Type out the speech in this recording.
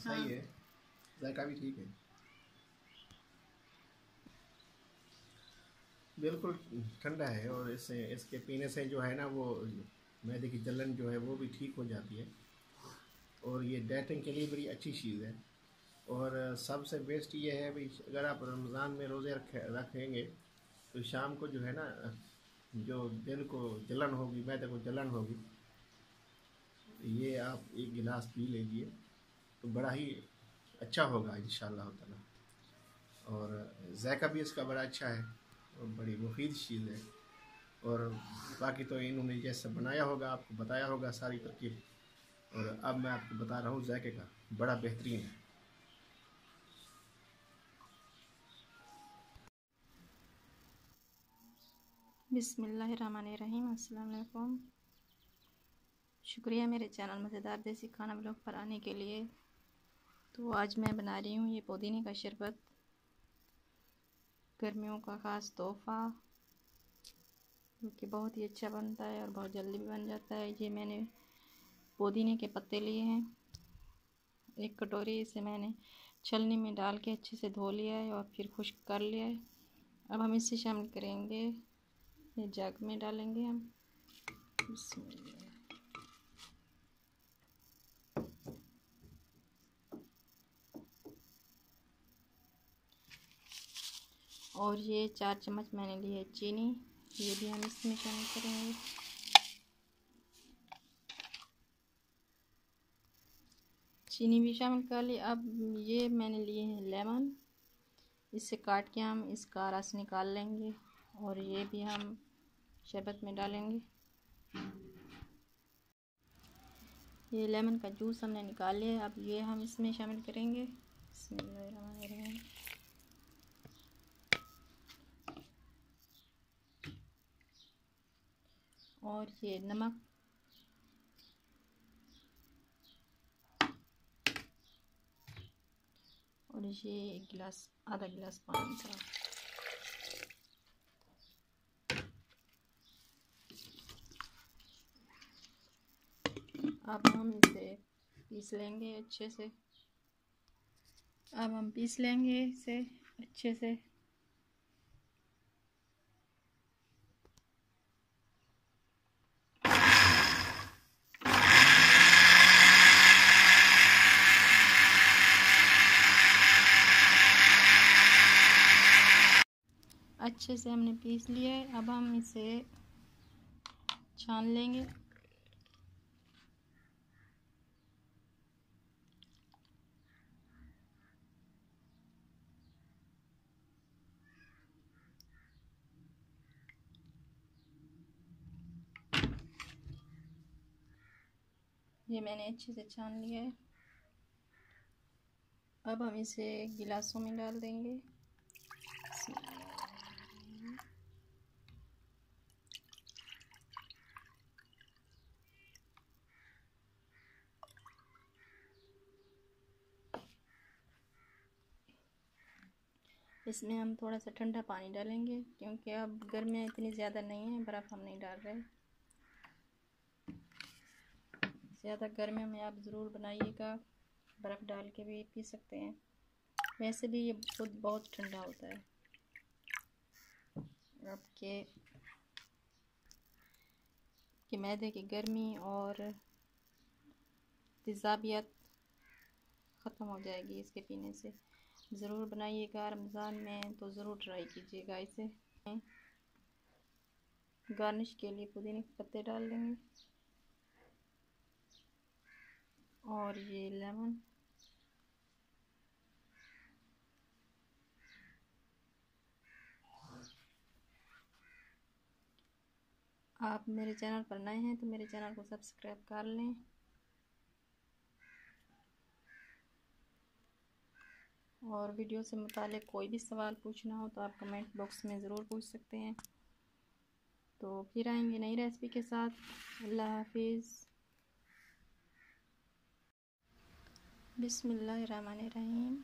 सही है, जायका भी ठीक है। बिल्कुल ठंडा है, और इससे इसके पीने से जो है ना वो मैदे की जलन जो है वो भी ठीक हो जाती है, और ये डाइटिंग के लिए बड़ी अच्छी चीज़ है। और सबसे बेस्ट ये है भाई, अगर आप रमज़ान में रोज़े रखेंगे तो शाम को जो है ना, जो दिल को जलन होगी, मैदे को जलन होगी, ये आप एक गिलास पी लीजिए तो बड़ा ही अच्छा होगा इंशाअल्लाह ताला। और जायका भी इसका बड़ा अच्छा है और बड़ी मुफीद चीज़ है। और बाकी तो इन्होंने जैसे बनाया होगा आपको बताया होगा सारी तरकीब, और अब मैं आपको बता रहा हूँ जायके का, बड़ा बेहतरीन है। बिस्मिल्लाहिर्रहमानिर्रहीम। अस्सलाम वालेकुम। शुक्रिया मेरे चैनल मज़ेदार देसी खाना ब्लॉग पर आने के लिए। तो आज मैं बना रही हूँ ये पुदीने का शरबत, गर्मियों का ख़ास तोहफ़ा, जो कि बहुत ही अच्छा बनता है और बहुत जल्दी भी बन जाता है। ये मैंने पुदीने के पत्ते लिए हैं, एक कटोरी। इसे मैंने छलनी में डाल के अच्छे से धो लिया है और फिर खुश्क कर लिया है। अब हम इसे शामिल करेंगे, ये जग में डालेंगे हम। और ये 4 चम्मच मैंने ली है चीनी, ये भी हम इसमें शामिल करेंगे। चीनी भी शामिल कर ली। अब ये मैंने लिए हैं लेमन, इससे काट के हम इसका रस निकाल लेंगे और ये भी हम शरबत में डालेंगे। ये लेमन का जूस हमने निकाल लिया है, अब ये हम इसमें शामिल करेंगे। बिस्मिल्लाहिर्रहमानिर्रहीम। और ये नमक, और ये एक गिलास, आधा गिलास पानी का। अब हम इसे पीस लेंगे अच्छे से। अब हम पीस लेंगे इसे अच्छे से। अच्छे से हमने पीस लिया है। अब हम इसे छान लेंगे। ये मैंने अच्छे से छान लिया है। अब हम इसे गिलासों में डाल देंगे। इसमें हम थोड़ा सा ठंडा पानी डालेंगे, क्योंकि अब गर्मियाँ इतनी ज़्यादा नहीं है, बर्फ़ हम नहीं डाल रहे। ज़्यादा गर्मियों में आप ज़रूर बनाइएगा, बर्फ़ डाल के भी पी सकते हैं। वैसे भी ये खुद बहुत ठंडा होता है। आपके मैदे की गर्मी और तेज़ाबियत ख़त्म हो जाएगी इसके पीने से। ज़रूर बनाइएगा रमज़ान में, तो ज़रूर ट्राई कीजिएगा इसे। गार्निश के लिए पुदीने के पत्ते डाल देंगे और ये लेमन। आप मेरे चैनल पर नए हैं तो मेरे चैनल को सब्सक्राइब कर लें। और वीडियो से मुताल्लिक़ कोई भी सवाल पूछना हो तो आप कमेंट बॉक्स में ज़रूर पूछ सकते हैं। तो फिर आएंगे नई रेसिपी के साथ। अल्लाह हाफिज़। बिस्मिल्लाहिर्रहमानिर्रहीम।